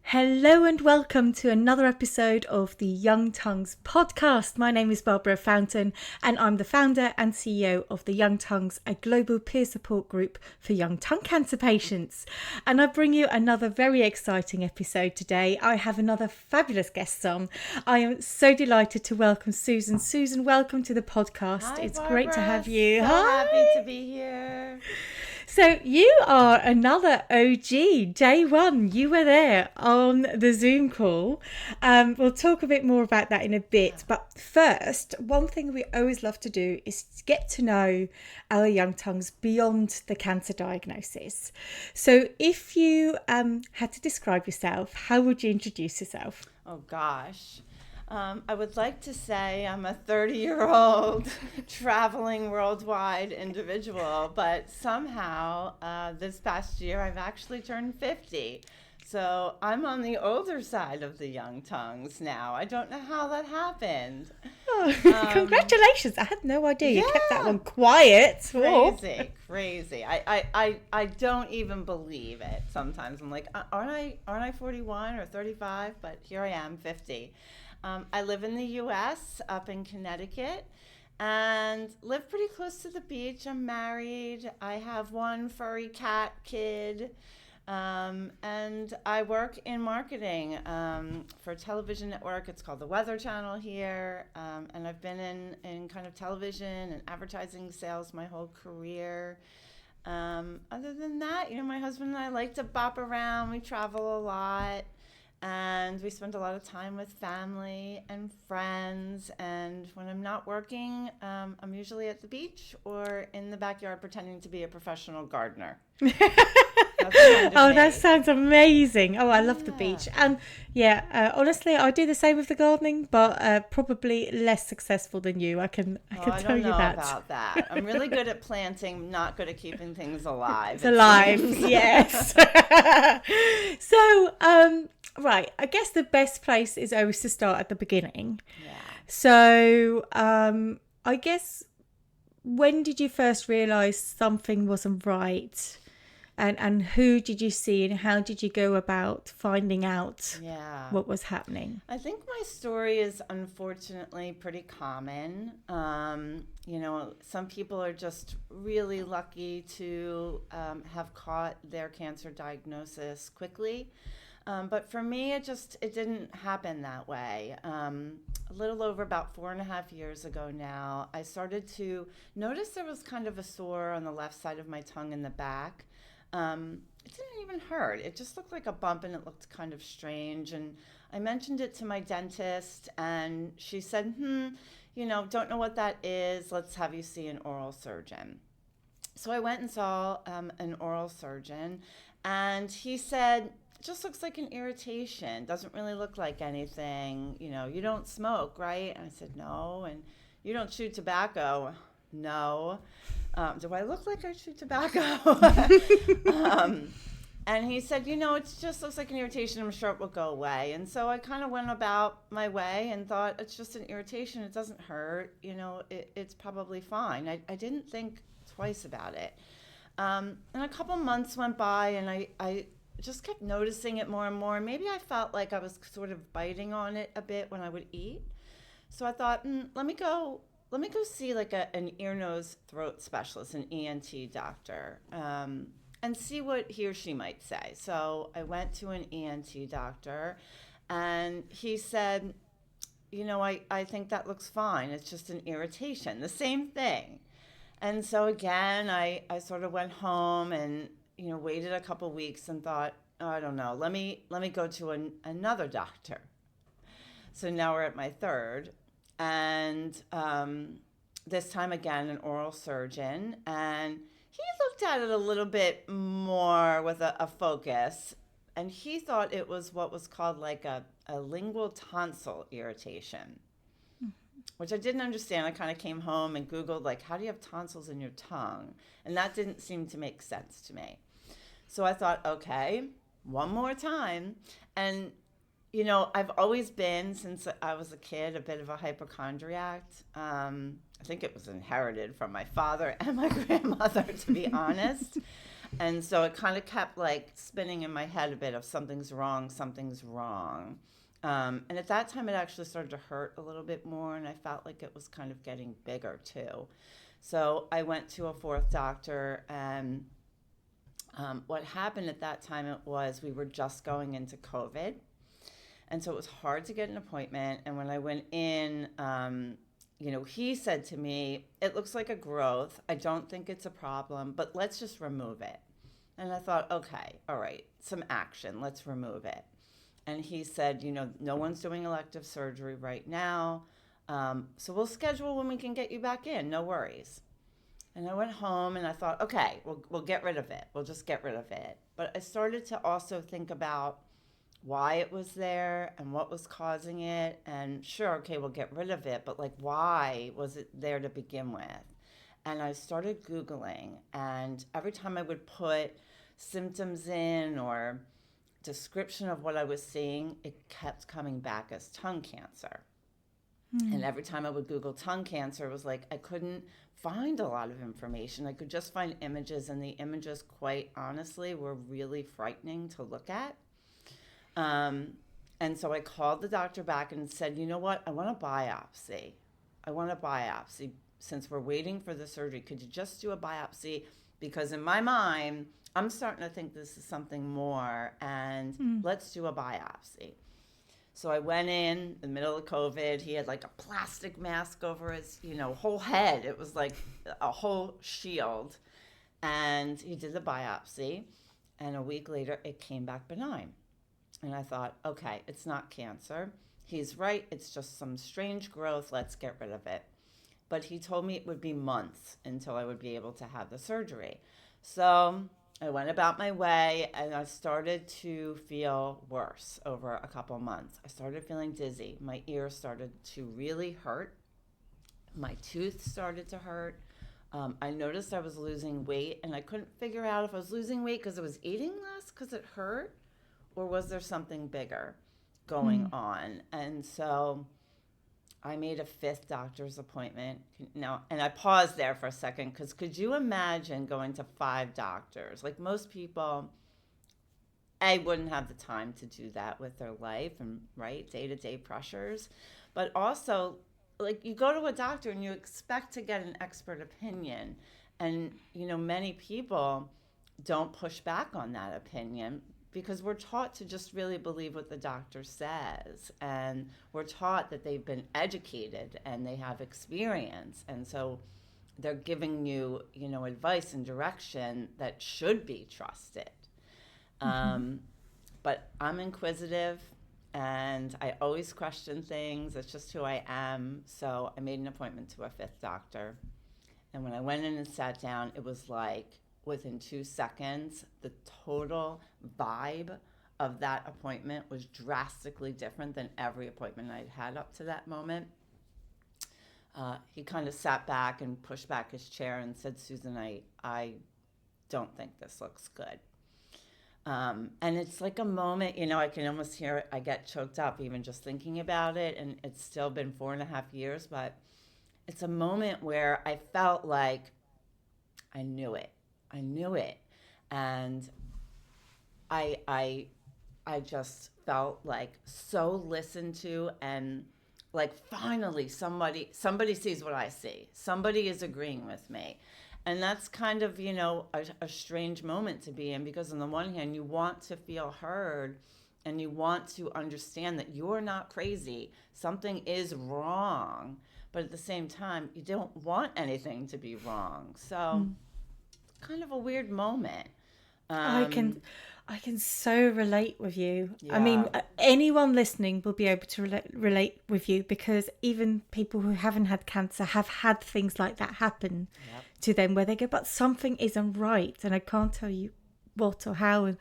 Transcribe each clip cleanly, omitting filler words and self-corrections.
Hello and welcome to another episode of the Young Tongues podcast. My name is Barbara Fountain and I'm the founder and CEO of the Young Tongues, a global peer support group for young tongue cancer patients. And I bring you another very exciting episode today. I have another fabulous guest on. I am so delighted to welcome Susan. Susan, welcome to the podcast. Hi, it's Barbara. Great to have you. So Hi. happy to be here. So you are another OG. Day one, you were there on the Zoom call. We'll talk a bit more about that in a bit. But first, one thing we always love to do is get to know our young tongues beyond the cancer diagnosis. So if you had to describe yourself, how would you introduce yourself? Oh, gosh. I would like to say I'm a 30-year-old traveling worldwide individual, but somehow this past year I've actually turned 50. So I'm on the older side of the young tongues now. I don't know how that happened. Oh, congratulations. I had no idea. You kept that one quiet. Crazy. I don't even believe it. Sometimes I'm like, aren't I 41 or 35? But here I am, 50. I live in the U.S., up in Connecticut, and live pretty close to the beach. I'm married. I have one furry cat kid, and I work in marketing for a television network. It's called the Weather Channel here, and I've been in kind of television and advertising sales my whole career. Other than that, my husband and I like to bop around. We travel a lot. And we spend a lot of time with family and friends. And when I'm not working, I'm usually at the beach or in the backyard pretending to be a professional gardener. That sounds amazing. I love the beach. And honestly, I do the same with the gardening, but probably less successul than you. I can tell you that. I don't know about that. I'm really good at planting, not good at keeping things alive. It's alive, yes. So, right, I guess the best place is always to start at the beginning. Yeah. So, I guess, when did you first realise something wasn't right? And who did you see and how did you go about finding out what was happening? I think my story is unfortunately pretty common. Some people are just really lucky to have caught their cancer diagnosis quickly. But for me, it didn't happen that way. A little over about 4.5 years ago now, I started to notice there was kind of a sore on the left side of my tongue in the back. It didn't even hurt. It just looked like a bump and it looked kind of strange. And I mentioned it to my dentist and she said, don't know what that is. Let's have you see an oral surgeon. So I went and saw an oral surgeon and he said, it just looks like an irritation. Doesn't really look like anything. You don't smoke, right? And I said, no. And you don't chew tobacco? No. Do I look like I chew tobacco? And he said, it just looks like an irritation. I'm sure it will go away. And so I kind of went about my way and thought, it's just an irritation. It doesn't hurt. It's probably fine. I didn't think twice about it. And a couple months went by and I just kept noticing it more and more. Maybe I felt like I was sort of biting on it a bit when I would eat. So I thought, let me go see like an ear, nose, throat specialist, an ENT doctor, and see what he or she might say. So I went to an ENT doctor and he said, I think that looks fine. It's just an irritation, the same thing. And so again, I sort of went home and, waited a couple weeks and thought, I don't know, let me go to another doctor. So now we're at my third. And this time again, an oral surgeon, and he looked at it a little bit more with a focus, and he thought it was what was called like a lingual tonsil irritation, which I didn't understand. I kind of came home and Googled, like, how do you have tonsils in your tongue? And that didn't seem to make sense to me. So I thought, okay, one more time. And I've always been, since I was a kid, a bit of a hypochondriac. I think it was inherited from my father and my grandmother, to be honest. And so it kind of kept like spinning in my head a bit of something's wrong, something's wrong. And at that time, it actually started to hurt a little bit more, and I felt like it was kind of getting bigger too. So I went to a fourth doctor, and what happened at that time it was we were just going into COVID, and so it was hard to get an appointment. And when I went in, he said to me, "It looks like a growth. I don't think it's a problem, but let's just remove it." And I thought, okay, all right, some action. Let's remove it. And he said, no one's doing elective surgery right now. So we'll schedule when we can get you back in. No worries. And I went home and I thought, okay, we'll get rid of it. We'll just get rid of it. But I started to also think about why it was there and what was causing it. And sure, okay, we'll get rid of it. But like, why was it there to begin with? And I started Googling. And every time I would put symptoms in or description of what I was seeing, it kept coming back as tongue cancer. And every time I would Google tongue cancer, it was like I couldn't find a lot of information. I could just find images, and the images, quite honestly, were really frightening to look at. And so I called the doctor back and said, you know what, I want a biopsy. Since we're waiting for the surgery, could you just do a biopsy? Because in my mind, I'm starting to think this is something more, and let's do a biopsy. So I went in the middle of COVID. He had like a plastic mask over his, whole head. It was like a whole shield. And he did the biopsy. And a week later, it came back benign. And I thought, okay, it's not cancer. He's right. It's just some strange growth. Let's get rid of it. But he told me it would be months until I would be able to have the surgery. So I went about my way, and I started to feel worse over a couple months. I started feeling dizzy. My ears started to really hurt. My tooth started to hurt. I noticed I was losing weight, and I couldn't figure out if I was losing weight because I was eating less because it hurt, or was there something bigger going on? And so I made a fifth doctor's appointment. Now, and I paused there for a second, because could you imagine going to 5 doctors? Like, most people, wouldn't have the time to do that with their life and, right, day-to-day pressures. But also, like, you go to a doctor and you expect to get an expert opinion. And, many people don't push back on that opinion, because we're taught to just really believe what the doctor says. And we're taught that they've been educated and they have experience. And so they're giving you, advice and direction that should be trusted. But I'm inquisitive, and I always question things. It's just who I am. So I made an appointment to a 5th doctor. And when I went in and sat down, it was like, within 2 seconds, the total vibe of that appointment was drastically different than every appointment I'd had up to that moment. He kind of sat back and pushed back his chair and said, "Susan, I don't think this looks good." And it's like a moment, I can almost hear it. I get choked up even just thinking about it. And it's still been 4.5 years, but it's a moment where I felt like I knew it. And I just felt like so listened to, and like finally somebody sees what I see. Somebody is agreeing with me. And that's kind of, a strange moment to be in, because on the one hand, you want to feel heard and you want to understand that you're not crazy. Something is wrong. But at the same time, you don't want anything to be wrong. So kind of a weird moment. I can so relate with you. Yeah. I mean, anyone listening will be able to relate with you, because even people who haven't had cancer have had things like that happen to them, where they go, but something isn't right, and I can't tell you what or how. And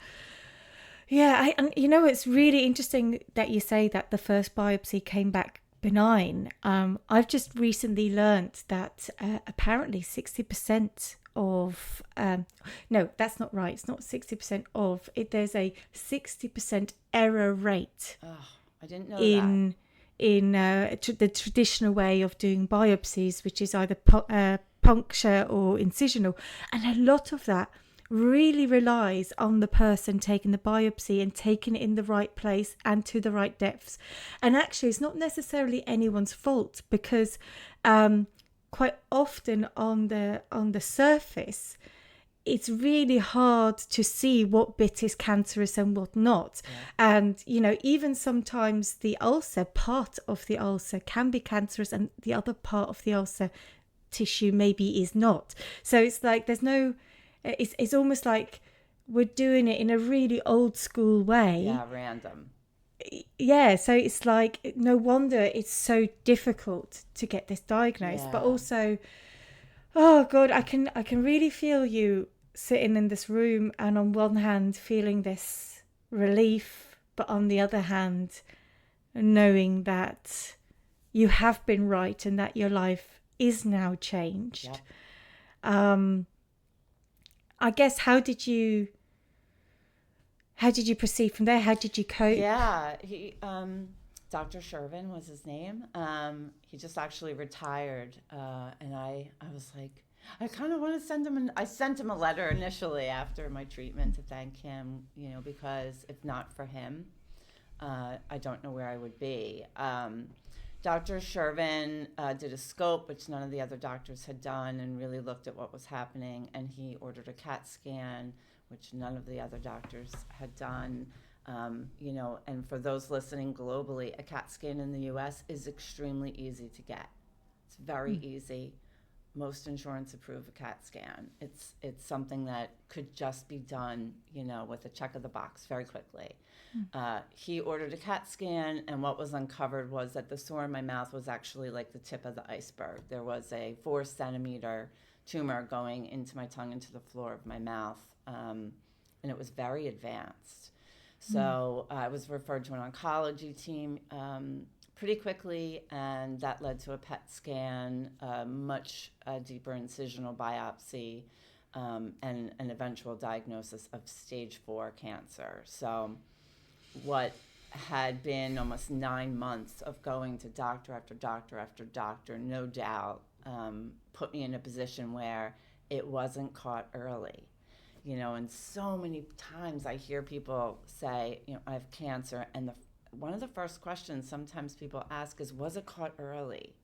it's really interesting that you say that the first biopsy came back benign. I've just recently learnt that apparently 60% of no, that's not right. It's not 60% of it. There's a 60% error rate. Oh, I didn't know that. In the traditional way of doing biopsies, which is either puncture or incisional, and a lot of that really relies on the person taking the biopsy and taking it in the right place and to the right depths. And actually, it's not necessarily anyone's fault, because quite often on the surface, it's really hard to see what bit is cancerous and what not. Yeah. And, even sometimes the ulcer, part of the ulcer can be cancerous and the other part of the ulcer tissue maybe is not. So it's like it's almost like we're doing it in a really old school way. Yeah, random. Yeah, so it's like, no wonder it's so difficult to get this diagnosed. Yeah. But also, oh God, I can really feel you sitting in this room, and on one hand feeling this relief, but on the other hand knowing that you have been right and that your life is now changed. Yep. I guess, how did you proceed from there? How did you cope? Yeah, Dr. Shervin was his name. He just actually retired, and I was like, I kind of want to send him. I sent him a letter initially after my treatment to thank him, because if not for him, I don't know where I would be. Dr. Shervin did a scope, which none of the other doctors had done, and really looked at what was happening. And he ordered a CAT scan, which none of the other doctors had done. And for those listening globally, a CAT scan in the U.S. is extremely easy to get. It's very easy. Most insurance approve a CAT scan. It's something that could just be done, with a check of the box very quickly. He ordered a CAT scan, and what was uncovered was that the sore in my mouth was actually like the tip of the iceberg. There was a 4-centimeter tumor going into my tongue, into the floor of my mouth, and it was very advanced. So I was referred to an oncology team pretty quickly, and that led to a PET scan, much deeper incisional biopsy, and an eventual diagnosis of stage 4 cancer. So what had been almost 9 months of going to doctor after doctor after doctor, no doubt, put me in a position where it wasn't caught early. And so many times I hear people say, I have cancer, and one of the first questions sometimes people ask is, was it caught early?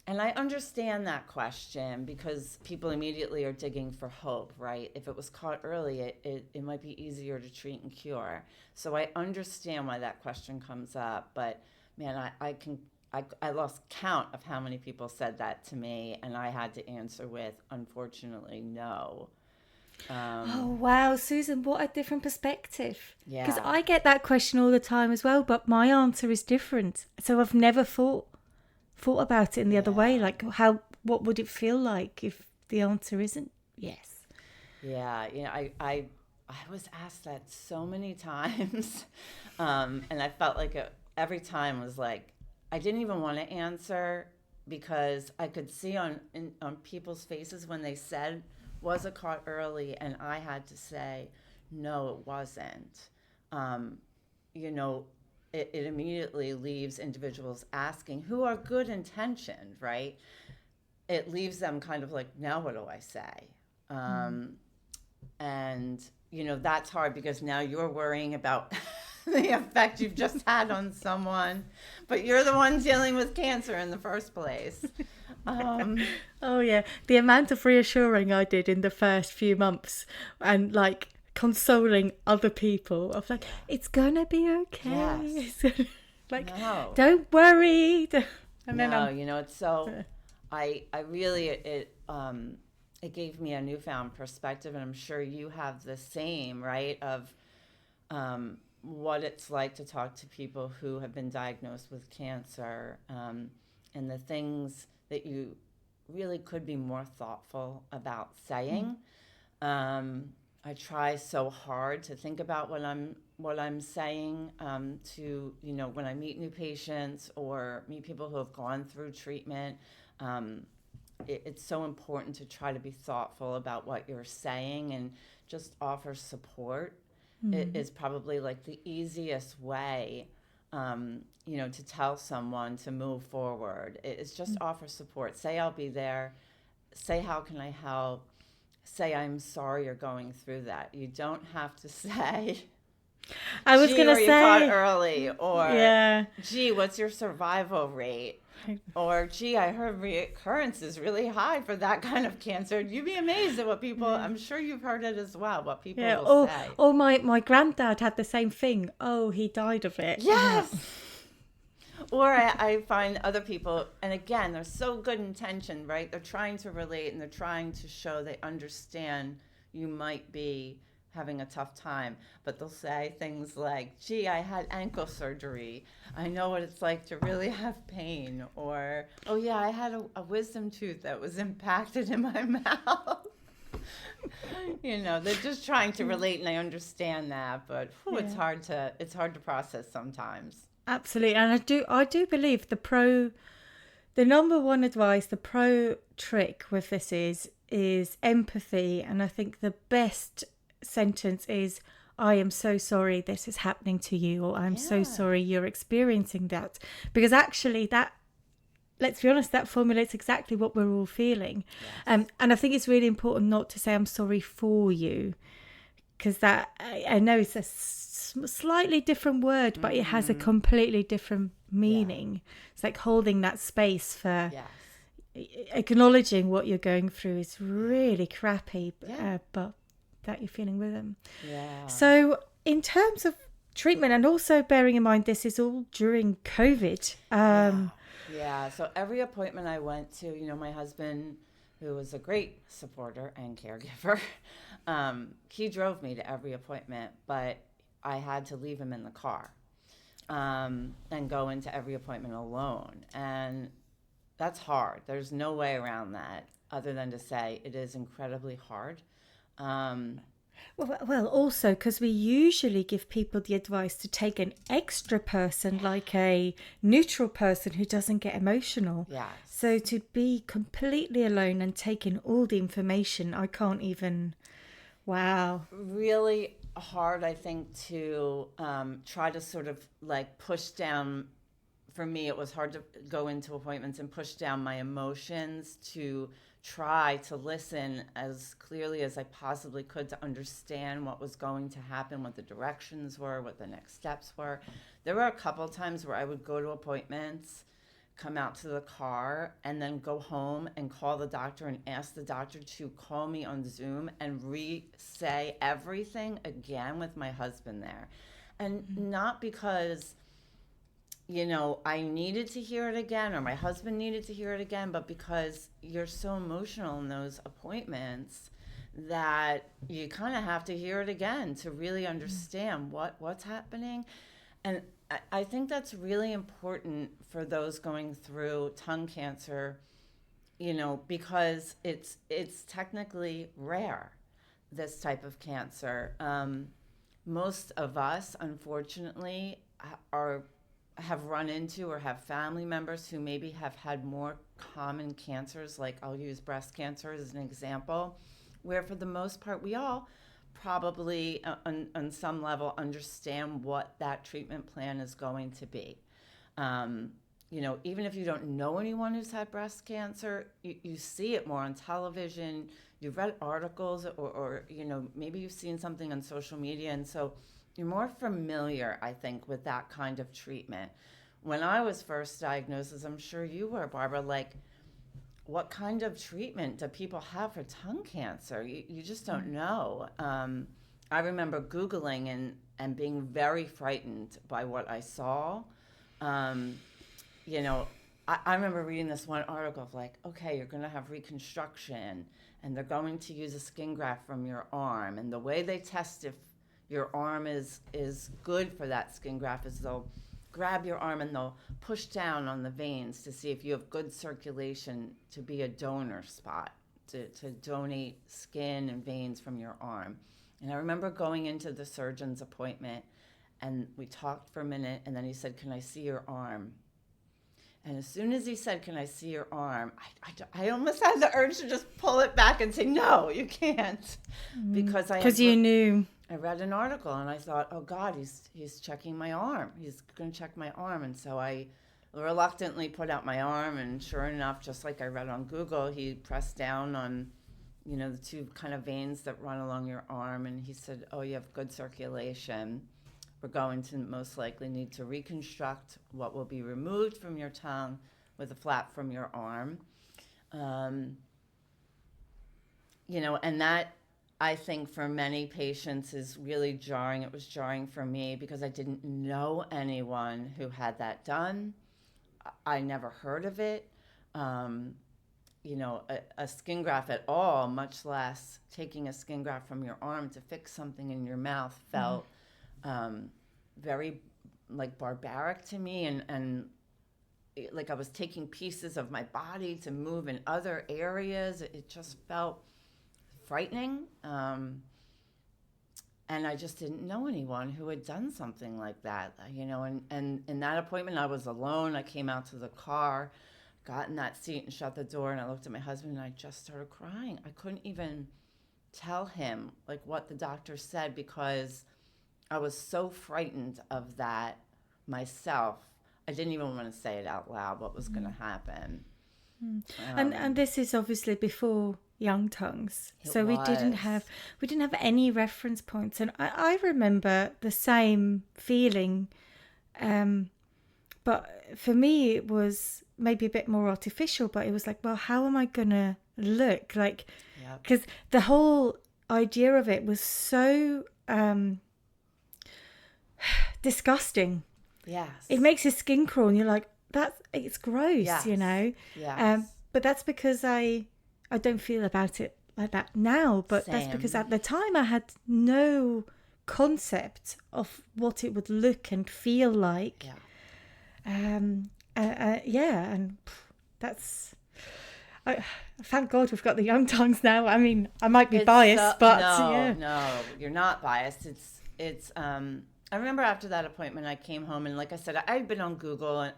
And I understand that question, because people immediately are digging for hope, right? If it was caught early, it might be easier to treat and cure. So I understand why that question comes up, but man, I lost count of how many people said that to me, and I had to answer with, unfortunately, no. Oh, wow, Susan, what a different perspective. Yeah. Because I get that question all the time as well, but my answer is different. So I've never thought about it in the other way. Like, what would it feel like if the answer isn't yes? Yeah, I was asked that so many times, and I felt like every time was like, I didn't even want to answer, because I could see on people's faces when they said, was it caught early? And I had to say, no, it wasn't. It immediately leaves individuals asking, who are good intentioned, right? It leaves them kind of like, now what do I say? And, that's hard, because now you're worrying about the effect you've just had on someone, but you're the one dealing with cancer in the first place. Oh yeah, the amount of reassuring I did in the first few months, and like consoling other people of like, it's gonna be okay. Yes. Like, no. Don't worry. And then it's so. I really it gave me a newfound perspective, and I'm sure you have the same, right? Of what it's like to talk to people who have been diagnosed with cancer, and the things that you really could be more thoughtful about saying. I try so hard to think about what I'm saying to, when I meet new patients or meet people who have gone through treatment. It's so important to try to be thoughtful about what you're saying, and just offer support. It is probably like the easiest way, to tell someone to move forward. It's just offer support. Say, I'll be there. Say, how can I help? say, I'm sorry you're going through that. You don't have to say, I was gee, going to were you caught say, early? Or, yeah. gee, what's your survival rate? Or, gee, I heard recurrence is really high for that kind of cancer. You'd be amazed at what people, I'm sure you've heard it as well, what people Yeah, will say. or my granddad had the same thing. Oh, he died of it. Yes! Or I find other people, and again, they're so good intention, right? They're trying to relate and they're trying to show they understand you might be having a tough time, but they'll say things like, gee, I had ankle surgery. I know what it's like to really have pain. Or, oh yeah, I had a wisdom tooth that was impacted in my mouth. They're just trying to relate, and I understand that, but it's hard to process sometimes. Absolutely. And I do believe the number one advice, the pro trick with this is empathy. And I think the best sentence is, I am so sorry this is happening to you, or I'm so sorry you're experiencing that. Because actually that, let's be honest, that formulates exactly what we're all feeling. Yes. And I think it's really important not to say I'm sorry for you, because that, I know it's a slightly different word, but it has a completely different meaning. It's like holding that space for acknowledging what you're going through is really crappy, but that you're feeling with them. Yeah. So in terms of treatment, and also bearing in mind this is all during COVID. Yeah. So every appointment I went to, my husband, who was a great supporter and caregiver, he drove me to every appointment, but I had to leave him in the car and go into every appointment alone. And that's hard. There's no way around that other than to say it is incredibly hard. Well, also because we usually give people the advice to take an extra person, like a neutral person who doesn't get emotional. Yes. So to be completely alone and taking all the information, I can't even. Wow. Really hard, I think, to try to sort of like push down. For me, it was hard to go into appointments and push down my emotions, to try to listen as clearly as I possibly could to understand what was going to happen, what the directions were, what the next steps were. There were a couple times where I would go to appointments, come out to the car, and then go home and call the doctor and ask the doctor to call me on Zoom and re-say everything again with my husband there. And not because I needed to hear it again or my husband needed to hear it again, but because you're so emotional in those appointments that you kind of have to hear it again to really understand what's happening. And I think that's really important for those going through tongue cancer, because it's technically rare, this type of cancer. Most of us, unfortunately, have run into or have family members who maybe have had more common cancers, like I'll use breast cancer as an example, where for the most part we all probably on some level understand what that treatment plan is going to be. Even if you don't know anyone who's had breast cancer, you see it more on television, you've read articles, or maybe you've seen something on social media, and so you're more familiar, I think, with that kind of treatment. When I was first diagnosed, as I'm sure you were, Barbara, like, what kind of treatment do people have for tongue cancer? You just don't know. I remember Googling and being very frightened by what I saw. I remember reading this one article of like, okay, you're going to have reconstruction, and they're going to use a skin graft from your arm. And the way they test if your arm is good for that skin graft is they'll grab your arm and they'll push down on the veins to see if you have good circulation to be a donor spot, to donate skin and veins from your arm. And I remember going into the surgeon's appointment, and we talked for a minute, and then he said, "Can I see your arm?" And as soon as he said, "Can I see your arm?" I almost had the urge to just pull it back and say, "No, you can't," because you knew. I read an article and I thought, oh God, he's checking my arm. He's going to check my arm. And so I reluctantly put out my arm, and sure enough, just like I read on Google, he pressed down on, the two kind of veins that run along your arm. And he said, oh, you have good circulation. We're going to most likely need to reconstruct what will be removed from your tongue with a flap from your arm. And that, I think, for many patients is really jarring. It was jarring for me because I didn't know anyone who had that done. I never heard of it. A skin graft at all, much less taking a skin graft from your arm to fix something in your mouth, felt very barbaric to me, and like I was taking pieces of my body to move in other areas. It just felt frightening. And I just didn't know anyone who had done something like that, and in that appointment, I was alone. I came out to the car, got in that seat and shut the door, and I looked at my husband and I just started crying. I couldn't even tell him what the doctor said because I was so frightened of that myself. I didn't even want to say it out loud, what was going to happen. And this is obviously before Young Tongues, so we was. didn't have any reference points, and I remember the same feeling, but for me it was maybe a bit more artificial. But it was like, well, how am I gonna look like? Because the whole idea of it was so disgusting. Yes, it makes your skin crawl, and you're like, it's gross, Yes. But that's because I don't feel about it like that now. But Same. That's because at the time I had no concept of what it would look and feel like. And that's. Thank God we've got the Young Tongues now. I mean, I might be biased, but no, you're not biased. It's. I remember after that appointment, I came home and, like I said, I'd been on Google, and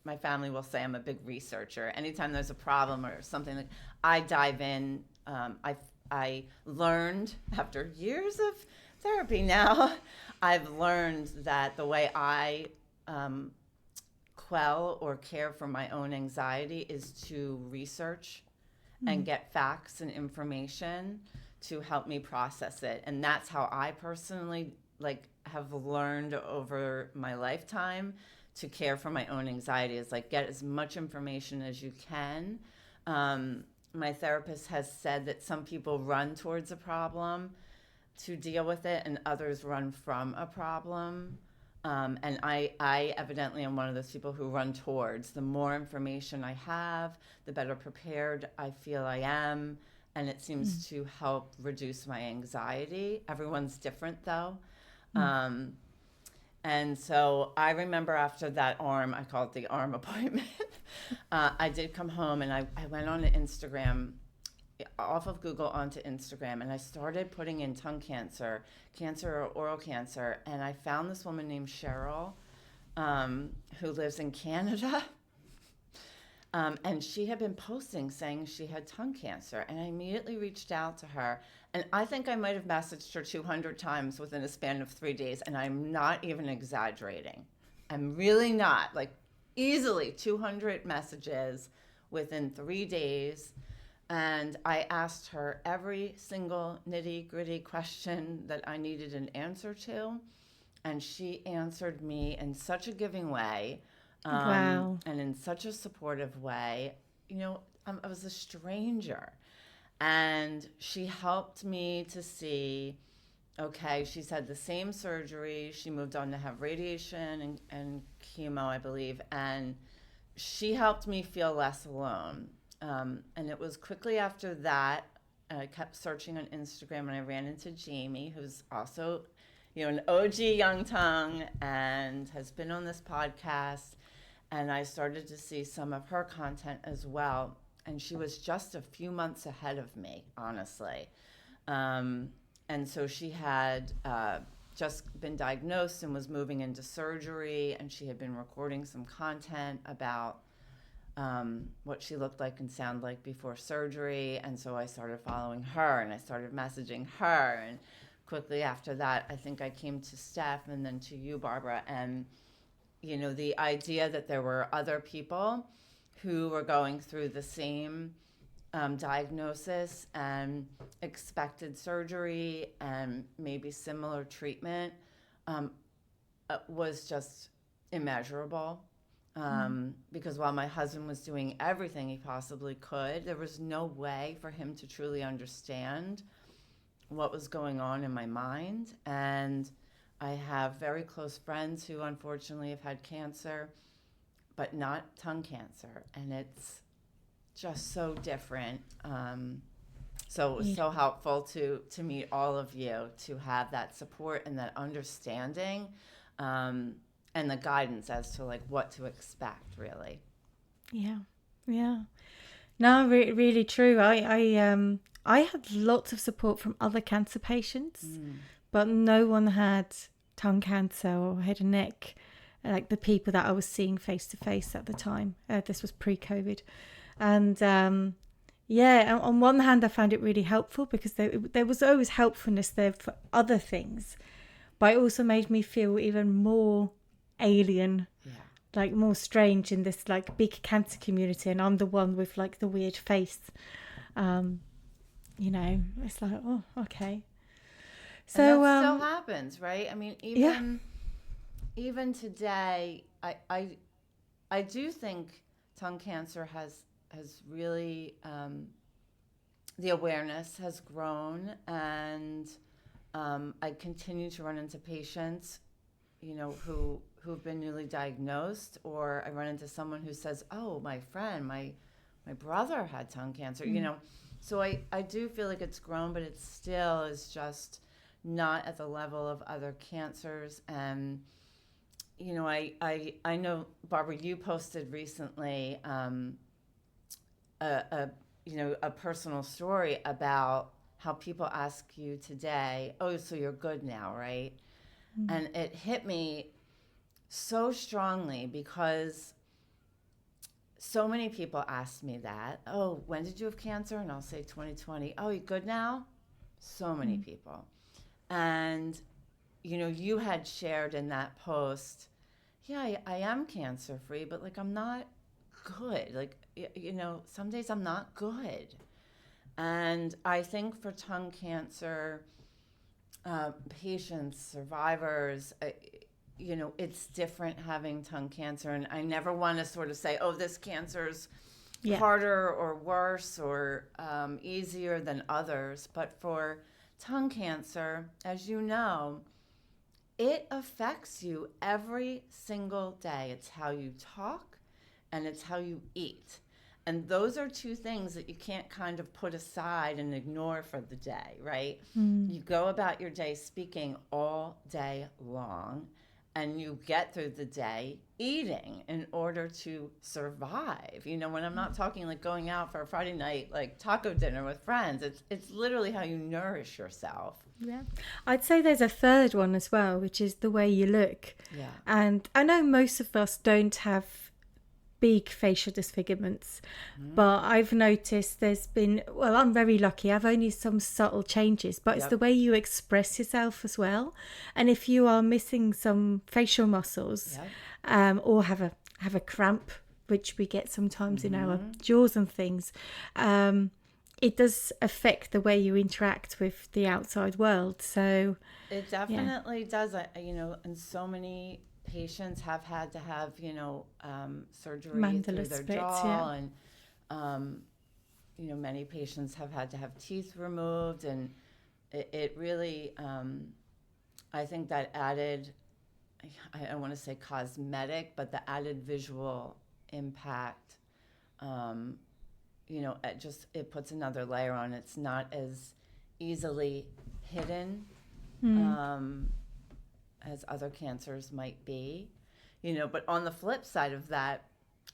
my family will say I'm a big researcher. Anytime there's a problem or something, I dive in. I learned after years of therapy now, I've learned that the way I quell or care for my own anxiety is to research and get facts and information to help me process it. And that's how I personally have learned over my lifetime to care for my own anxiety, is get as much information as you can. My therapist has said that some people run towards a problem to deal with it and others run from a problem. And I evidently am one of those people who run towards. The more information I have, the better prepared I feel I am. And it seems to help reduce my anxiety. Everyone's different though. And so I remember after that I call it the arm appointment, I did come home and I went on to Instagram, off of Google onto Instagram, and I started putting in tongue cancer or oral cancer, and I found this woman named Cheryl, who lives in Canada. And she had been posting saying she had tongue cancer, and I immediately reached out to her. And I think I might have messaged her 200 times within a span of 3 days, and I'm not even exaggerating. I'm really not. Easily 200 messages within 3 days. And I asked her every single nitty-gritty question that I needed an answer to, and she answered me in such a giving way. Wow. And in such a supportive way. I was a stranger, and she helped me to see, okay, she's had the same surgery. She moved on to have radiation and chemo, I believe, and she helped me feel less alone. And it was quickly after that, I kept searching on Instagram, and I ran into Jamie, who's also, an OG Young Tongue and has been on this podcast. And I started to see some of her content as well. And she was just a few months ahead of me, honestly. And so she had just been diagnosed and was moving into surgery. And she had been recording some content about what she looked like and sounded like before surgery. And so I started following her and I started messaging her. And quickly after that, I think I came to Steph and then to you, Barbara. And the idea that there were other people who were going through the same diagnosis and expected surgery and maybe similar treatment was just immeasurable. Because while my husband was doing everything he possibly could, there was no way for him to truly understand what was going on in my mind. And I have very close friends who unfortunately have had cancer, but not tongue cancer. And it's just so different. So it was so helpful to meet all of you, to have that support and that understanding. And the guidance as to like what to expect, really. Yeah. No, really true. I had lots of support from other cancer patients, but no one had tongue cancer or head and neck, like the people that I was seeing face to face at the time. This was pre-COVID, and on one hand, I found it really helpful because there was always helpfulness there for other things, but it also made me feel even more alien, like more strange in this like big cancer community, and I'm the one with like the weird face. It's like, oh, okay. So and that still happens, right? I mean, even today, I do think tongue cancer has really the awareness has grown, and I continue to run into patients, who've been newly diagnosed, or I run into someone who says, oh, my friend, my brother had tongue cancer, So I do feel like it's grown, but it still is just not at the level of other cancers. And, I know, Barbara, you posted recently a personal story about how people ask you today, oh, so you're good now, right? And it hit me so strongly because so many people ask me that. Oh, when did you have cancer? And I'll say 2020. Oh, you good now? So many people. And, you had shared in that post, yeah, I am cancer free, but like I'm not good. Like, some days I'm not good. And I think for tongue cancer patients, survivors, it's different having tongue cancer. And I never want to sort of say, oh, this cancer's harder or worse or easier than others. But for tongue cancer, as you know, it affects you every single day. It's how you talk and it's how you eat. And those are two things that you can't kind of put aside and ignore for the day, right? You go about your day speaking all day long, and you get through the day eating in order to survive. When I'm not talking like going out for a Friday night, like taco dinner with friends, it's literally how you nourish yourself. Yeah. I'd say there's a third one as well, which is the way you look. Yeah. And I know most of us don't have big facial disfigurements, but I've noticed there's been, I'm very lucky, I've only some subtle changes, but it's the way you express yourself as well. And if you are missing some facial muscles, or have a cramp, which we get sometimes in our jaws and things, it does affect the way you interact with the outside world. So it definitely does. And so many patients have had to have, surgery Mandala through their splits, jaw, and many patients have had to have teeth removed, and it really, I think that added, I don't want to say cosmetic, but the added visual impact, it puts another layer on. It's not as easily hidden. As other cancers might be, but on the flip side of that,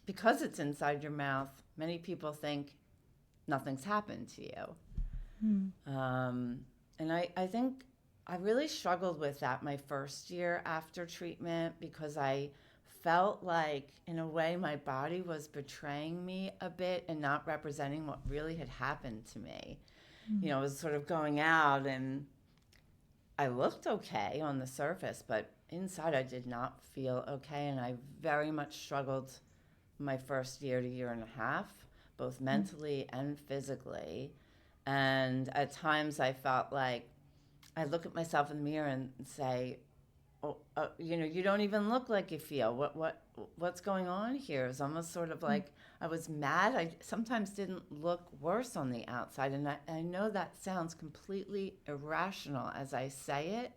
because it's inside your mouth, many people think nothing's happened to you. And I think I really struggled with that my first year after treatment, because I felt like, in a way, my body was betraying me a bit and not representing what really had happened to me. I was sort of going out and I looked okay on the surface, but inside I did not feel okay, and I very much struggled my first year to year and a half. both mentally and physically. And at times I felt like I look at myself in the mirror and say, oh, you don't even look like you feel. What's going on here? It's almost sort of like I was mad. I sometimes didn't look worse on the outside. And I know that sounds completely irrational as I say it.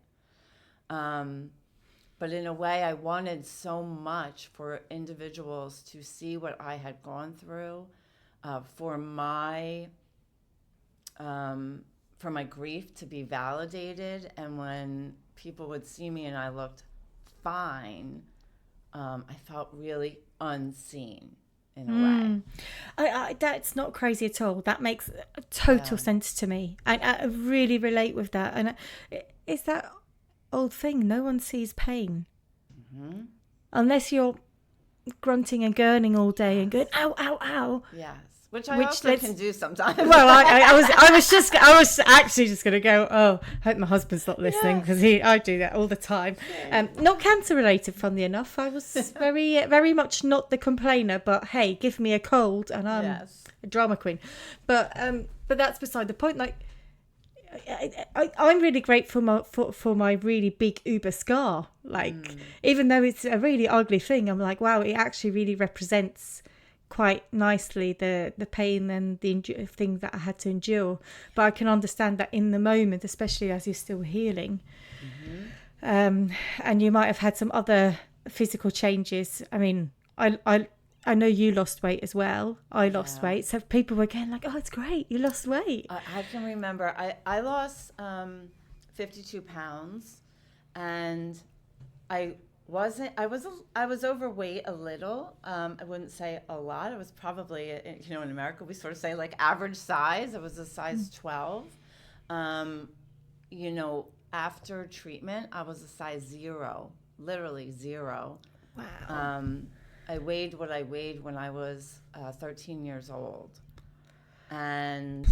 But in a way, I wanted so much for individuals to see what I had gone through, for my grief to be validated. And when people would see me and I looked fine, I felt really unseen in a way. That's not crazy at all. That makes total sense to me. I really relate with that. And it's that old thing, no one sees pain. Mm-hmm. Unless you're grunting and gurning all day and going, ow, ow, ow. Yes. Which I also can do sometimes. Well, I was actually just going to go, oh, I hope my husband's not listening, because I do that all the time. Not cancer related, funnily enough. I was very, very much not the complainer, but hey, give me a cold and I'm a drama queen. But that's beside the point. Like, I'm really grateful for my really big uber scar. Like, even though it's a really ugly thing, I'm like, wow, it actually really represents quite nicely the pain and the things that I had to endure. But I can understand that in the moment, especially as you're still healing. Mm-hmm. And you might have had some other physical changes. I mean, I know you lost weight as well. I lost weight. So people were going like, oh, it's great, you lost weight. I can remember I lost 52 pounds, and I was overweight a little. I wouldn't say a lot. I was probably, in America we sort of say like average size. I was a size 12. After treatment, I was a size 0, literally 0. Wow. I weighed what I weighed when I was 13 years old. And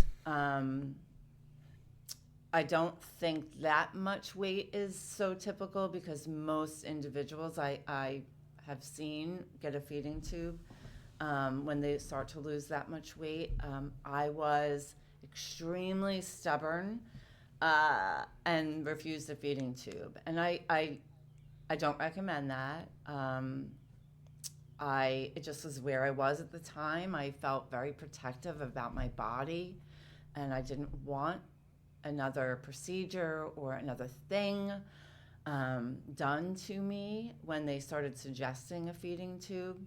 I don't think that much weight is so typical, because most individuals I have seen get a feeding tube when they start to lose that much weight. I was extremely stubborn and refused a feeding tube. And I don't recommend that. It just was where I was at the time. I felt very protective about my body, and I didn't want another procedure or another thing done to me when they started suggesting a feeding tube.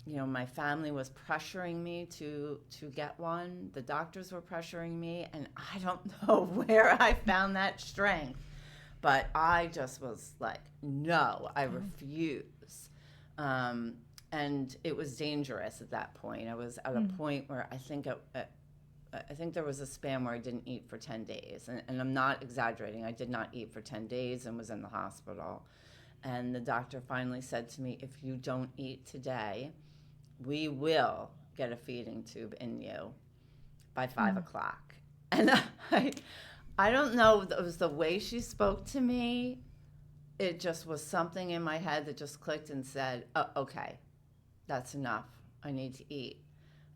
My family was pressuring me to get one. The doctors were pressuring me, and I don't know where I found that strength, but I just was like, no, I refuse. And it was dangerous at that point. I was at a point where I think there was a span where I didn't eat for 10 days. And I'm not exaggerating. I did not eat for 10 days and was in the hospital. And the doctor finally said to me, if you don't eat today, we will get a feeding tube in you by 5 o'clock. And I don't know, it was the way she spoke to me. It just was something in my head that just clicked and said, oh, okay, that's enough. I need to eat.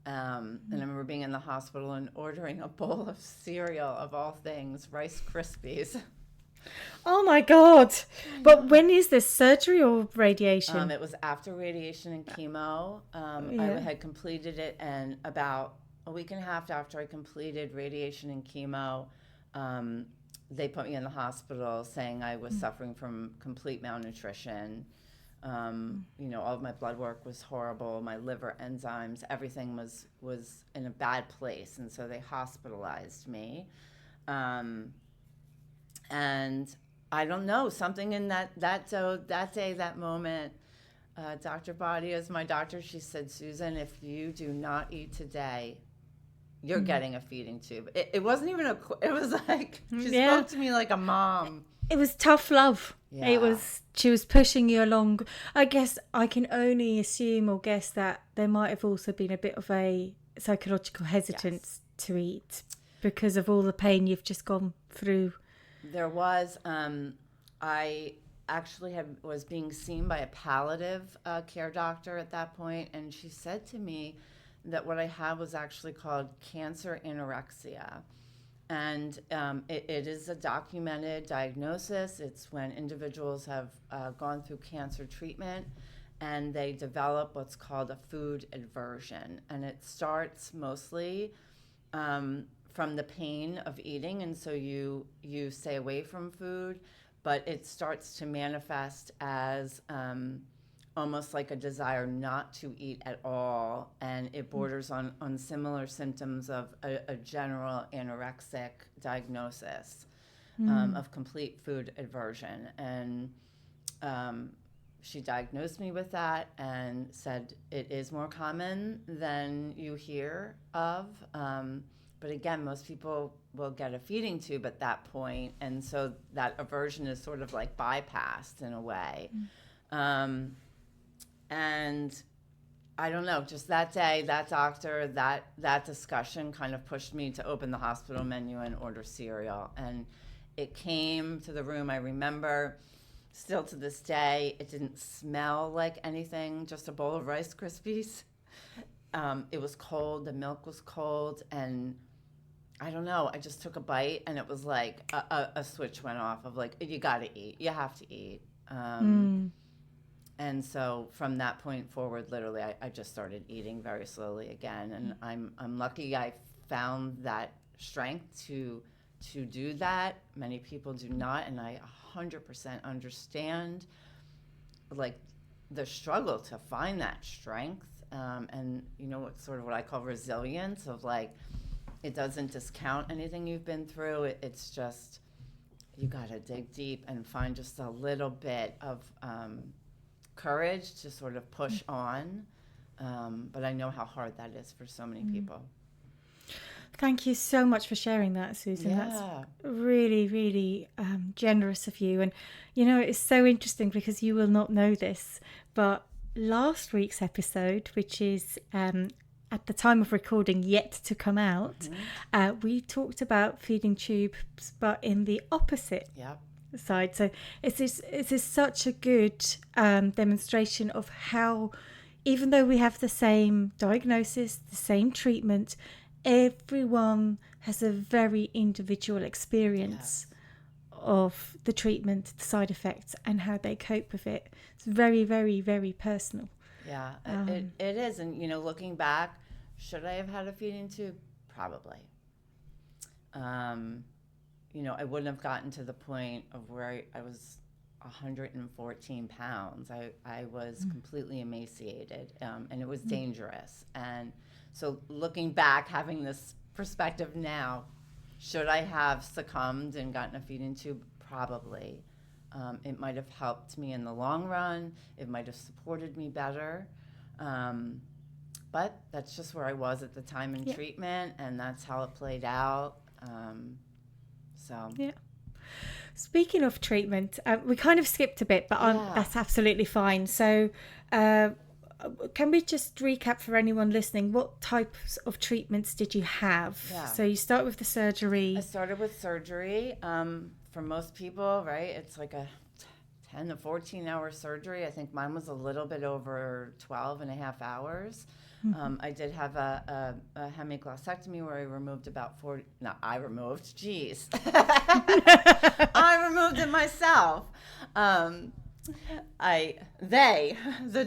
And I remember being in the hospital and ordering a bowl of cereal, of all things, Rice Krispies. Oh my God. But when is this, surgery or radiation? It was after radiation and chemo. I had completed it, and about a week and a half after I completed radiation and chemo, they put me in the hospital saying I was suffering from complete malnutrition. All of my blood work was horrible. My liver enzymes, everything was in a bad place. And so they hospitalized me. And I don't know, something in that day, that moment, Dr. Body is my doctor. She said, Susan, if you do not eat today, you're getting a feeding tube. It wasn't even it was like, she spoke to me like a mom. It was tough love. Yeah. She was pushing you along. I guess I can only assume or guess that there might have also been a bit of a psychological hesitance to eat because of all the pain you've just gone through. There was. I actually was being seen by a palliative care doctor at that point, and she said to me that what I had was actually called cancer anorexia. And it is a documented diagnosis. It's when individuals have gone through cancer treatment and they develop what's called a food aversion. And it starts mostly from the pain of eating, and so you stay away from food, but it starts to manifest as almost like a desire not to eat at all, and it borders on similar symptoms of a general anorexic diagnosis of complete food aversion. And she diagnosed me with that and said it is more common than you hear of. But again, most people will get a feeding tube at that point, and so that aversion is sort of like bypassed in a way. And I don't know, just that day, that doctor, that discussion kind of pushed me to open the hospital menu and order cereal. And it came to the room, I remember, still to this day, it didn't smell like anything, just a bowl of Rice Krispies. It was cold, the milk was cold, and I don't know, I just took a bite and it was like a switch went off of like, you gotta eat, you have to eat. And so from that point forward, literally, I just started eating very slowly again. And I'm lucky I found that strength to do that. Many people do not, and I 100% understand like the struggle to find that strength. And you know, it's sort of what I call resilience of like, it doesn't discount anything you've been through. It's just, you gotta dig deep and find just a little bit of courage to sort of push on. But I know how hard that is for so many people. Thank you so much for sharing that, Susan. Yeah. That's really, really generous of you. And, you know, it's so interesting because you will not know this, but last week's episode, which is at the time of recording yet to come out, we talked about feeding tubes, but in the opposite side. So it is such a good demonstration of how, even though we have the same diagnosis, the same treatment, everyone has a very individual experience of the treatment, the side effects, and how they cope with it. It's very, very, very personal. Yeah, it is. And, you know, looking back, should I have had a feeding tube? Probably. You know, I wouldn't have gotten to the point of where I was 114 pounds. I was completely emaciated, and it was dangerous. And so looking back, having this perspective now, should I have succumbed and gotten a feeding tube? Probably. It might have helped me in the long run. It might have supported me better. But that's just where I was at the time in treatment, and that's how it played out. Yeah. Speaking of treatment, we kind of skipped a bit, but that's absolutely fine. So can we just recap for anyone listening, what types of treatments did you have? Yeah. So you start with the surgery. I started with surgery. For most people, right, it's like a 10 to 14-hour surgery. I think mine was a little bit over 12 and a half hours. I did have a hemiglossectomy where I removed about 40, no, I removed, geez. I removed it myself. The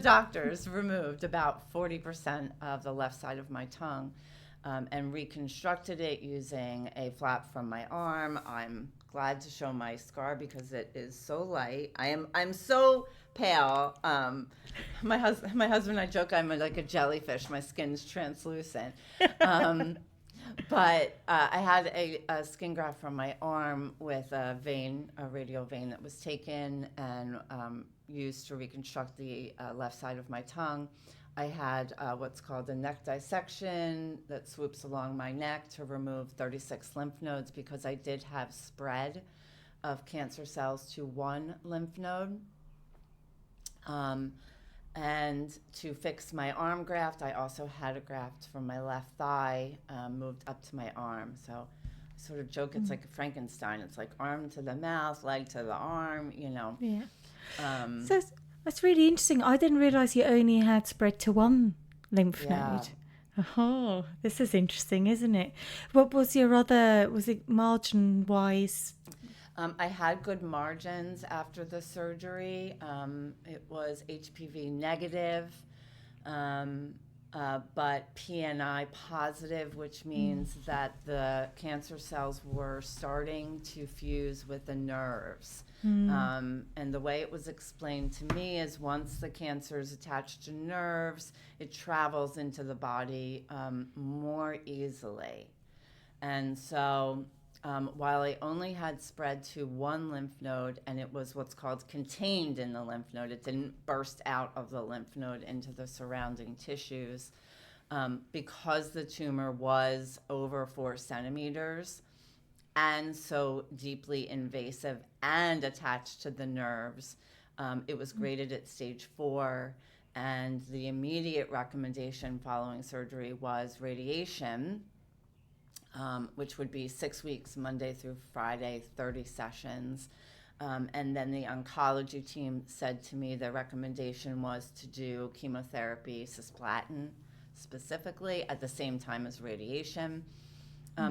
doctors removed about 40% of the left side of my tongue and reconstructed it using a flap from my arm. I'm glad to show my scar because it is so light. I'm so pale. My husband and I joke I'm like a jellyfish. My skin's translucent. But I had a skin graft from my arm with a radial vein that was taken and used to reconstruct the left side of my tongue. I had what's called a neck dissection that swoops along my neck to remove 36 lymph nodes because I did have spread of cancer cells to one lymph node. And to fix my arm graft, I also had a graft from my left thigh moved up to my arm. So I sort of joke it's like Frankenstein. It's like arm to the mouth, leg to the arm, you know. Yeah. So that's really interesting. I didn't realize you only had spread to one lymph node. Oh, this is interesting, isn't it? What was your other, was it margin wise? I had good margins after the surgery. It was HPV negative, um, but PNI positive, which means that the cancer cells were starting to fuse with the nerves. And the way it was explained to me is once the cancer is attached to nerves, it travels into the body more easily. And so while I only had spread to one lymph node and it was what's called contained in the lymph node, it didn't burst out of the lymph node into the surrounding tissues. Because the tumor was over 4 centimeters and so deeply invasive and attached to the nerves, it was graded at stage 4. And the immediate recommendation following surgery was radiation, which would be 6 weeks, Monday through Friday, 30 sessions. And then the oncology team said to me the recommendation was to do chemotherapy, cisplatin specifically, at the same time as radiation.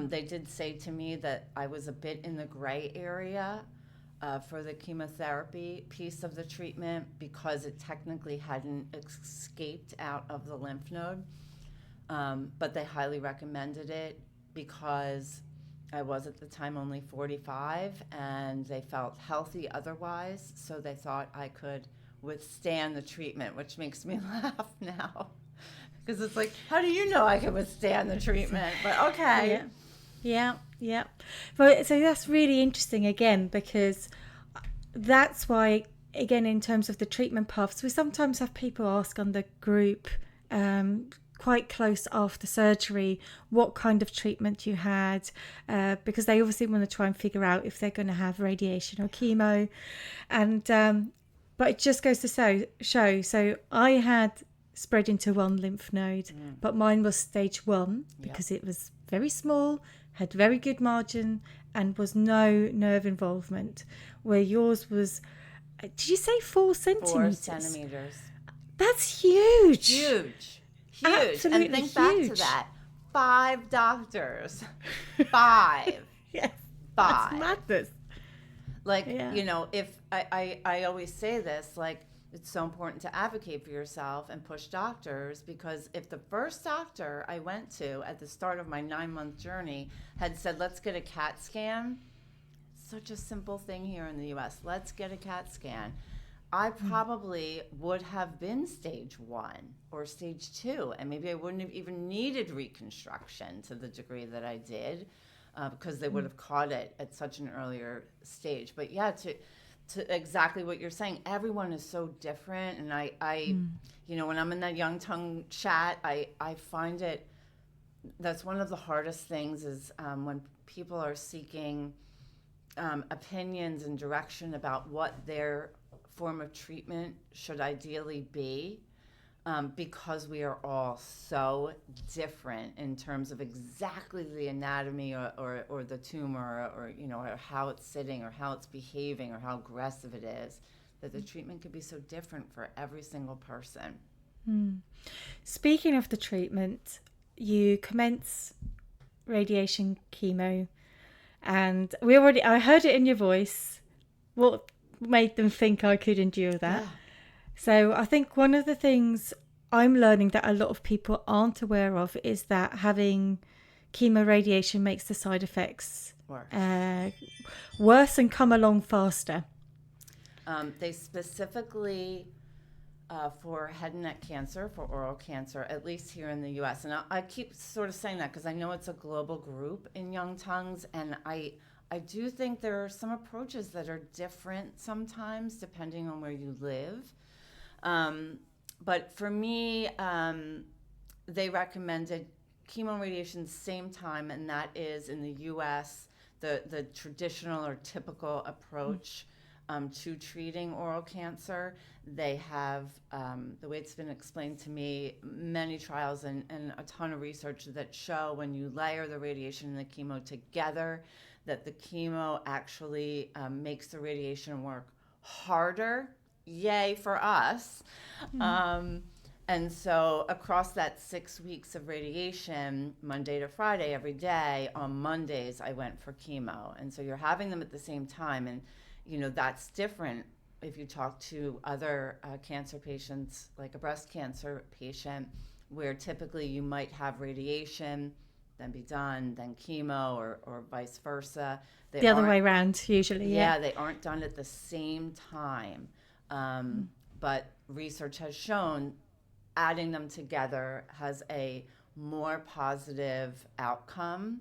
They did say to me that I was a bit in the gray area for the chemotherapy piece of the treatment because it technically hadn't escaped out of the lymph node. But they highly recommended it because I was at the time only 45 and they felt healthy otherwise, so they thought I could withstand the treatment, which makes me laugh now. Because it's like, how do you know I can withstand the treatment? But okay. Yeah. But so that's really interesting again, because that's why, again, in terms of the treatment paths, we sometimes have people ask on the group quite close after surgery what kind of treatment you had, because they obviously want to try and figure out if they're going to have radiation or chemo. And but it just goes to show. So I had spread into one lymph node, but mine was stage 1 because it was very small, had very good margin, and was no nerve involvement. Where yours was, did you say 4 centimeters? 4 centimeters. That's huge. Huge. Absolutely and think huge. back to that. 5 doctors. 5. Yes. 5. That's madness. Like, you know, if I always say this, like, it's so important to advocate for yourself and push doctors, because if the first doctor I went to at the start of my 9-month journey had said, let's get a CAT scan, such a simple thing here in the US, let's get a CAT scan, I probably would have been stage 1 or stage 2, and maybe I wouldn't have even needed reconstruction to the degree that I did, because they would have caught it at such an earlier stage. But yeah, to exactly what you're saying, everyone is so different, and I you know, when I'm in that young tongue chat, I find it, that's one of the hardest things is when people are seeking opinions and direction about what their form of treatment should ideally be, because we are all so different in terms of exactly the anatomy or the tumor, or you know, or how it's sitting or how it's behaving or how aggressive it is, that the treatment could be so different for every single person. Speaking of the treatment, you commence radiation chemo, and I heard it in your voice what made them think I could endure that. Yeah. So I think one of the things I'm learning that a lot of people aren't aware of is that having chemo radiation makes the side effects worse and come along faster. They specifically, for head and neck cancer, for oral cancer, at least here in the U.S., and I keep sort of saying that because I know it's a global group in young tongues, and I do think there are some approaches that are different sometimes depending on where you live. But for me, they recommended chemo radiation same time, and that is in the U.S. the traditional or typical approach to treating oral cancer. They have, the way it's been explained to me, many trials and a ton of research that show when you layer the radiation and the chemo together, that the chemo actually makes the radiation work harder. Yay for us. And so across that 6 weeks of radiation, Monday to Friday, every day, on Mondays, I went for chemo. And so you're having them at the same time. And, that's different if you talk to other cancer patients, like a breast cancer patient, where typically you might have radiation, then be done, then chemo, or vice versa. The other way around, usually, yeah. They aren't done at the same time. But research has shown adding them together has a more positive outcome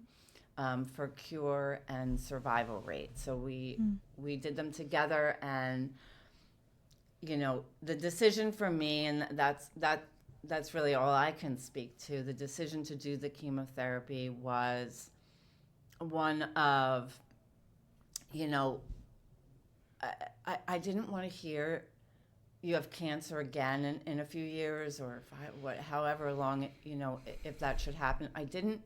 for cure and survival rate. So we did them together, and the decision for me, and that's really all I can speak to. The decision to do the chemotherapy was one of, I didn't want to hear you have cancer again in a few years, or however long, if that should happen. I didn't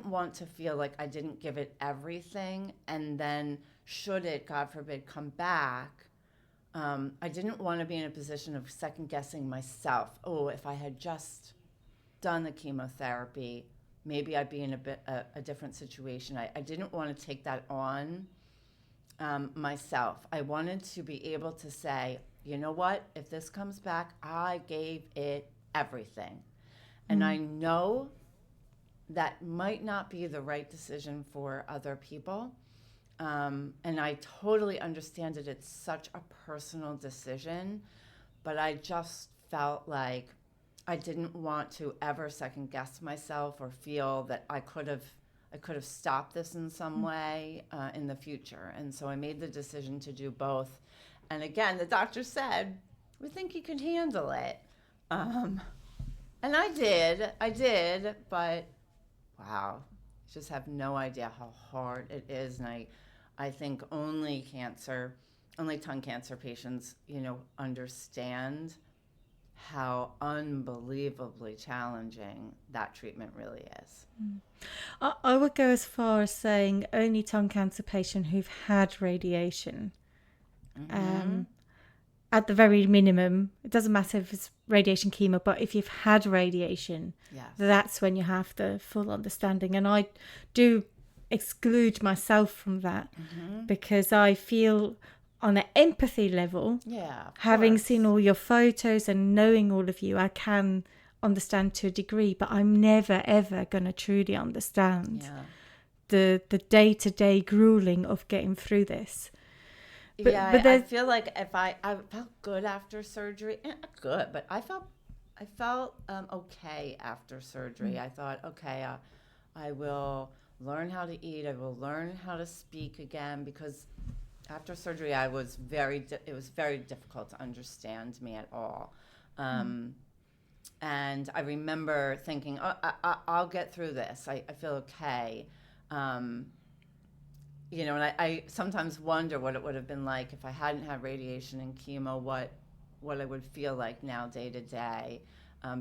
want to feel like I didn't give it everything, and then should it, God forbid, come back, I didn't want to be in a position of second guessing myself. Oh, if I had just done the chemotherapy, maybe I'd be in a different situation. I didn't want to take that on myself. I wanted to be able to say, you know what, if this comes back, I gave it everything. And I know that might not be the right decision for other people. And I totally understand it. It's such a personal decision, but I just felt like I didn't want to ever second guess myself or feel that I could have stopped this in some way in the future. And so I made the decision to do both. And again, the doctor said, we think you can handle it. And I did, but wow, just have no idea how hard it is. And I think only tongue cancer patients, understand how unbelievably challenging that treatment really is. I would go as far as saying only tongue cancer patients who've had radiation. At the very minimum, it doesn't matter if it's radiation chemo, but if you've had radiation, yes, that's when you have the full understanding. And I do exclude myself from that because I feel on an empathy level, having seen all your photos and knowing all of you, I can understand to a degree, but I'm never ever going to truly understand the day-to-day grueling of getting through this. But I feel like if I felt good after surgery, not good, but I felt okay after surgery. I thought, okay, I will learn how to eat. I will learn how to speak again, because after surgery, it was very difficult to understand me at all. And I remember thinking, I'll get through this. I feel okay. And I sometimes wonder what it would have been like if I hadn't had radiation and chemo, what I would feel like now day to day,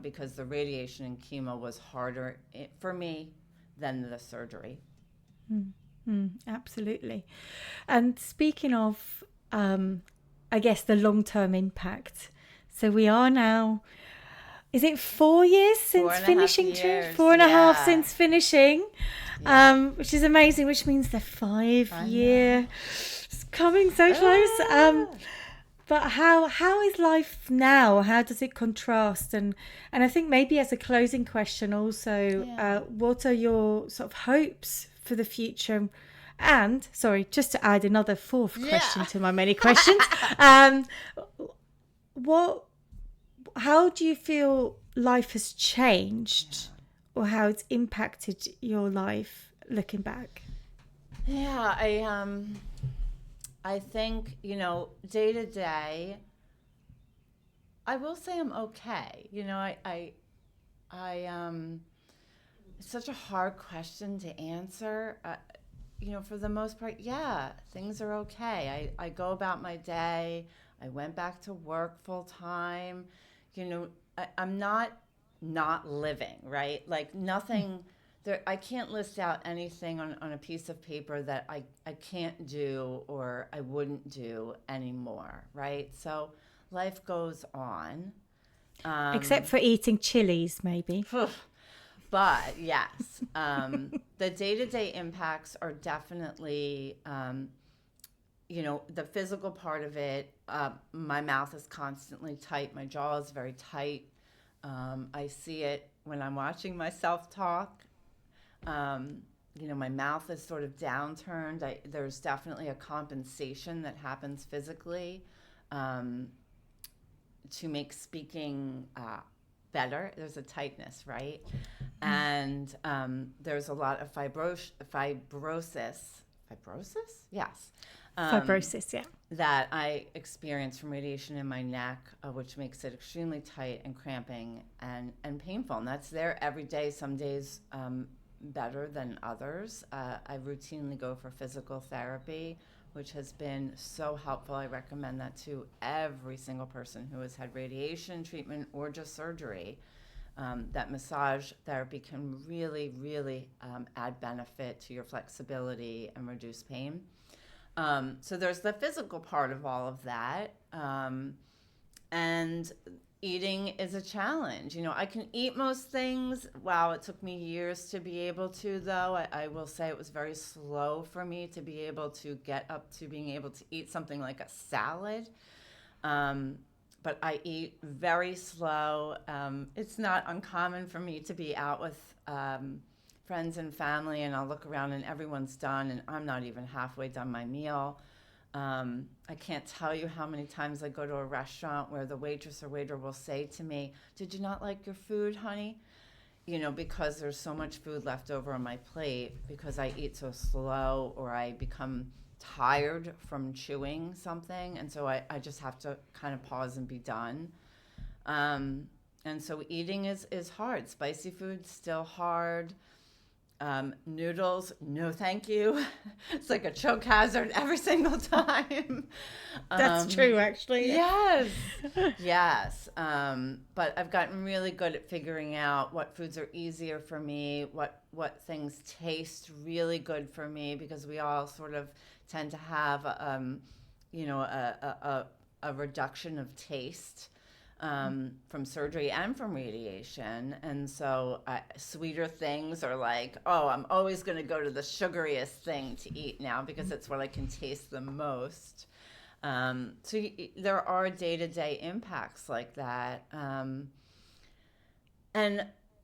because the radiation and chemo was harder for me than the surgery. Absolutely. And speaking of, I guess, the long-term impact. So we are now, is it 4 years since finishing treatment? 4.5 since finishing, which is amazing, which means the 5-year is coming so close. But how is life now? How does it contrast? And I think maybe as a closing question also, what are your sort of hopes for the future? And, sorry, just to add another fourth question to my many questions, how do you feel life has changed or how it's impacted your life looking back? Yeah, I think, day to day, I will say I'm okay. It's such a hard question to answer. For the most part, things are okay. I go about my day. I went back to work full time. I'm not living, right? Like nothing there. I can't list out anything on a piece of paper that I can't do or I wouldn't do anymore, right? So life goes on. Except for eating chilies, maybe. But yes, the day-to-day impacts are definitely, the physical part of it. My mouth is constantly tight. My jaw is very tight. I see it when I'm watching myself talk. My mouth is sort of downturned. There's definitely a compensation that happens physically to make speaking better. There's a tightness, right? And there's a lot of fibrosis. Fibrosis? Yes. Fibrosis, yeah. That I experience from radiation in my neck, which makes it extremely tight and cramping and painful. And that's there every day, some days better than others. I routinely go for physical therapy, which has been so helpful. I recommend that to every single person who has had radiation treatment or just surgery. That massage therapy can really, really add benefit to your flexibility and reduce pain. So there's the physical part of all of that. And eating is a challenge. I can eat most things. Wow, it took me years to be able to, though. I will say it was very slow for me to be able to get up to being able to eat something like a salad. But I eat very slow. It's not uncommon for me to be out with friends and family, and I'll look around and everyone's done, and I'm not even halfway done my meal. I can't tell you how many times I go to a restaurant where the waitress or waiter will say to me, "Did you not like your food, honey?" Because there's so much food left over on my plate because I eat so slow, or I become tired from chewing something, and so I just have to kind of pause and be done. And so eating is hard. Spicy food's still hard. Noodles, no thank you. It's like a choke hazard every single time. That's true, actually. Yes. Yes. But I've gotten really good at figuring out what foods are easier for me, what things taste really good for me, because we all sort of tend to have a reduction of taste from surgery and from radiation. And so sweeter things are like, oh, I'm always going to go to the sugariest thing to eat now because it's what I can taste the most. There are day-to-day impacts like that. And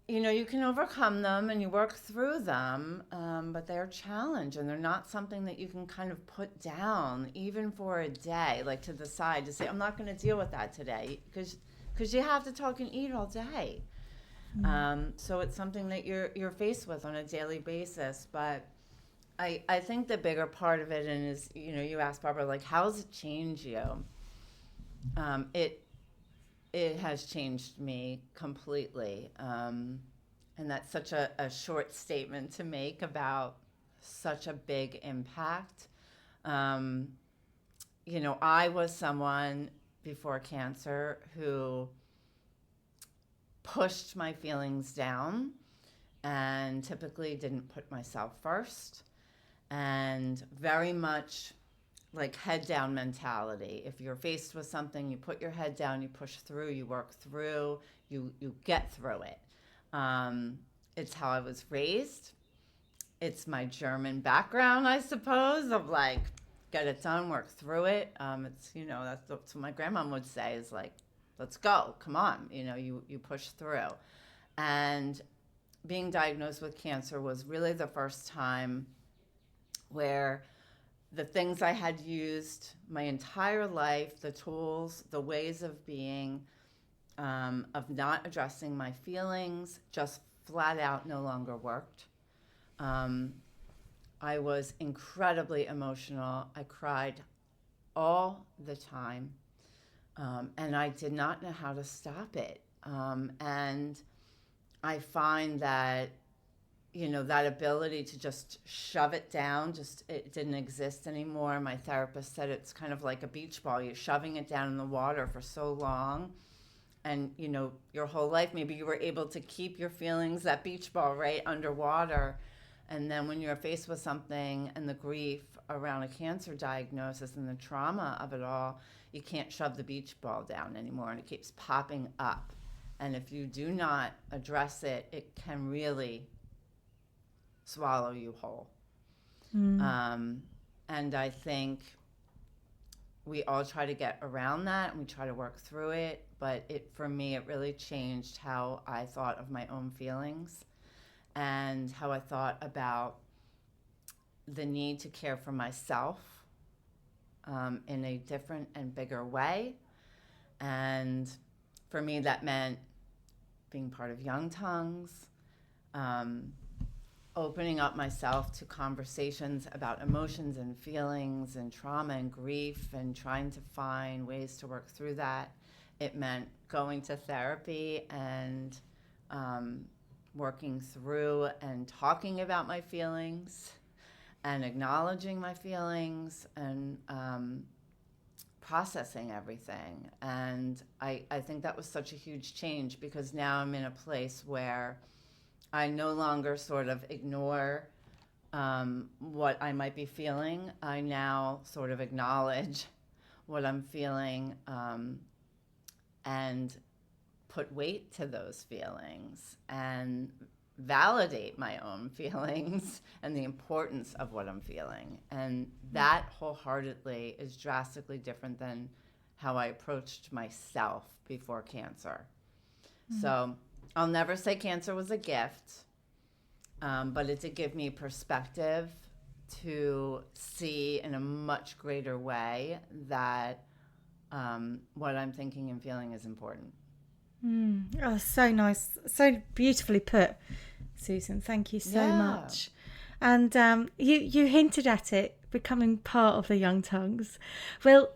you can overcome them and you work through them, but they're a challenge, and they're not something that you can kind of put down even for a day, like to the side, to say, I'm not going to deal with that today, because you have to talk and eat all day. So it's something that you're faced with on a daily basis. But I think the bigger part of it, and is, you asked Barbara, like, how does it change you? It has changed me completely. And that's such a short statement to make about such a big impact. I was someone before cancer who pushed my feelings down and typically didn't put myself first, and very much like head down mentality. If you're faced with something, you put your head down, you push through, you work through, you get through it. It's how I was raised. It's my German background, I suppose, of like, get it done, work through it. It's, that's what my grandma would say, is like, let's go, come on, you push through. And being diagnosed with cancer was really the first time where the things I had used my entire life, the tools, the ways of being, of not addressing my feelings, just flat out no longer worked. I was incredibly emotional. I cried all the time, and I did not know how to stop it. And I find that, that ability to just shove it down, it didn't exist anymore. My therapist said it's kind of like a beach ball. You're shoving it down in the water for so long, and, your whole life, maybe you were able to keep your feelings, that beach ball, right, underwater. And then when you're faced with something and the grief around a cancer diagnosis and the trauma of it all, you can't shove the beach ball down anymore, and it keeps popping up. And if you do not address it, it can really swallow you whole. And I think we all try to get around that and we try to work through it. But for me, it really changed how I thought of my own feelings and how I thought about the need to care for myself in a different and bigger way. And for me, that meant being part of Young Tongues, opening up myself to conversations about emotions and feelings and trauma and grief and trying to find ways to work through that. It meant going to therapy and working through and talking about my feelings and acknowledging my feelings and processing everything. And I think that was such a huge change, because now I'm in a place where I no longer sort of ignore what I might be feeling. I now sort of acknowledge what I'm feeling and put weight to those feelings and validate my own feelings and the importance of what I'm feeling. And that wholeheartedly is drastically different than how I approached myself before cancer. So I'll never say cancer was a gift, but it did give me perspective to see in a much greater way that what I'm thinking and feeling is important. Oh, so nice. So beautifully put, Susan. Thank you so much. And you hinted at it, becoming part of the Young Tongues. Well,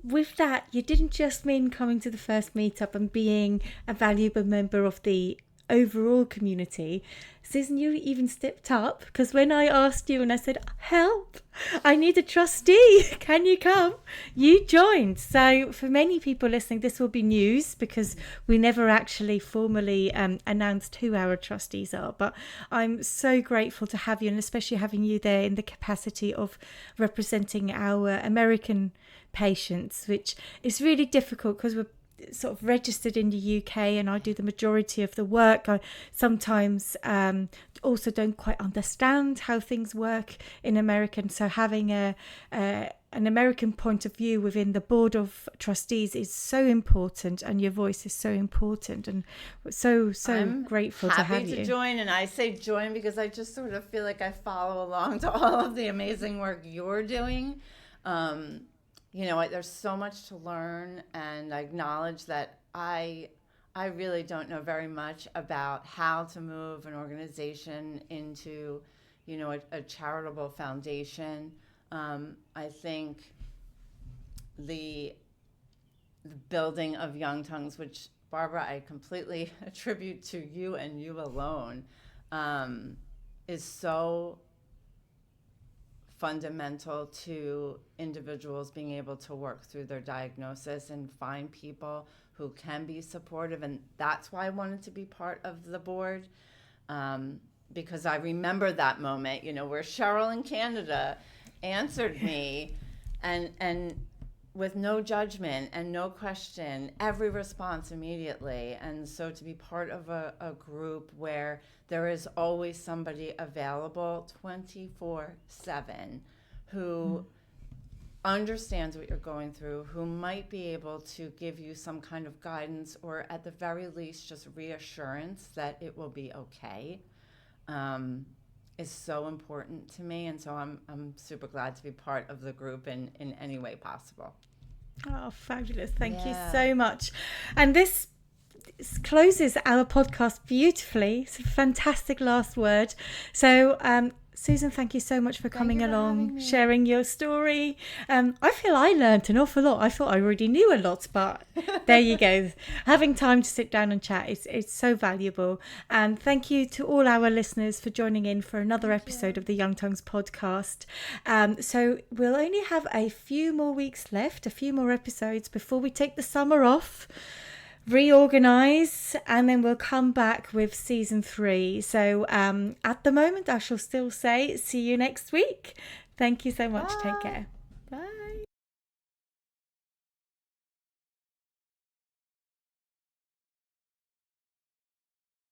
with that, you didn't just mean coming to the first meetup and being a valuable member of the overall community. Susan, you even stepped up, because when I asked you and I said, help, I need a trustee, can you come? You joined. So for many people listening, this will be news, because we never actually formally announced who our trustees are. But I'm so grateful to have you, and especially having you there in the capacity of representing our American patients, which is really difficult because we're sort of registered in the UK and I do the majority of the work. I sometimes also don't quite understand how things work in America, so having an American point of view within the board of trustees is so important, and your voice is so important, and so I'm grateful to have you. Happy to join, and I say join because I just sort of feel like I follow along to all of the amazing work you're doing. There's so much to learn, and I acknowledge that I really don't know very much about how to move an organization into, a charitable foundation. I think the building of Young Tongues, which, Barbara, I completely attribute to you and you alone, is so fundamental to individuals being able to work through their diagnosis and find people who can be supportive. And that's why I wanted to be part of the board, because I remember that moment, where Cheryl in Canada answered me and with no judgment and no question, every response immediately. And so to be part of a group where there is always somebody available 24/7 who understands what you're going through, who might be able to give you some kind of guidance, or at the very least just reassurance that it will be okay, is so important to me. And so I'm super glad to be part of the group in any way possible. Oh, fabulous. Thank you so much. And this closes our podcast beautifully. It's a fantastic last word. So Susan, thank you so much for coming along, sharing your story. I feel I learned an awful lot. I thought I already knew a lot, but there you go. Having time to sit down and chat, it's so valuable. And thank you to all our listeners for joining in for another episode of the Young Tongues podcast. So we'll only have a few more weeks left, a few more episodes before we take the summer off, reorganize, and then we'll come back with season 3. So at the moment I shall still say see you next week. Thank you so much. Bye. Take care.